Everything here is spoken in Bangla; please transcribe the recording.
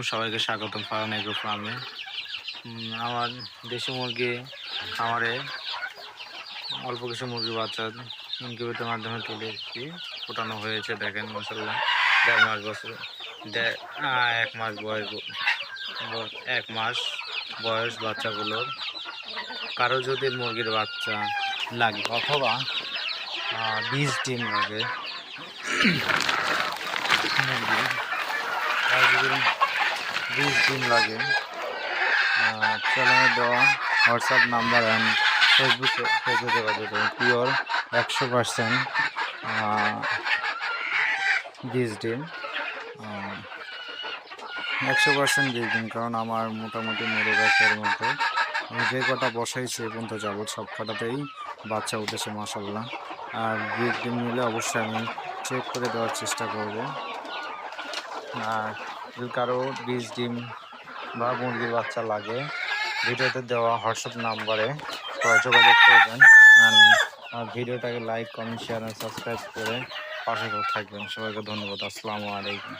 সবাইকে স্বাগতম ফার্ম এগ্রো ফার্মে। আমার দেশি মুরগি খামারে অল্প কিছু মুরগি বাচ্চা ইনকিউবেটরের মাধ্যমে তুলে এসেছি, ফোটানো হয়েছে। দেখেন মাশাআল্লাহ, 1 মাস বয়স বাচ্চাগুলোর। কারো যদি মুরগির বাচ্চা লাগে অথবা 20 ডিম লাগে মুরগির, আর যদি 20 ডিম লাগে, চ্যানেলে দেওয়া হোয়াটসঅ্যাপ নাম্বার অ্যান্ড ফেসবুকে যোগাযোগ করুন। পিওর 100% 20 ডিম, 100% 20 ডিম। কারণ আমার মোটামুটি মুরগি গাছের মধ্যে আমি যে কটা বসাইছি এ পর্যন্ত যাবত সব কটাতেই বাচ্চা উঠেছে মাশাআল্লাহ। আর 20 ডিম নিলে অবশ্যই আমি চেক করে দেওয়ার চেষ্টা করব। আর যদি কারো 20 ডিম বা মুরগির বাচ্চা লাগে, ভিডিওতে দেওয়া হোয়াটসঅ্যাপ নাম্বারে যোগাযোগ করবেন। আর ভিডিওটাকে লাইক, কমেন্ট, শেয়ার এবং সাবস্ক্রাইব করে পাশে থাকবেন। সবাইকে ধন্যবাদ। আসসালামু আলাইকুম।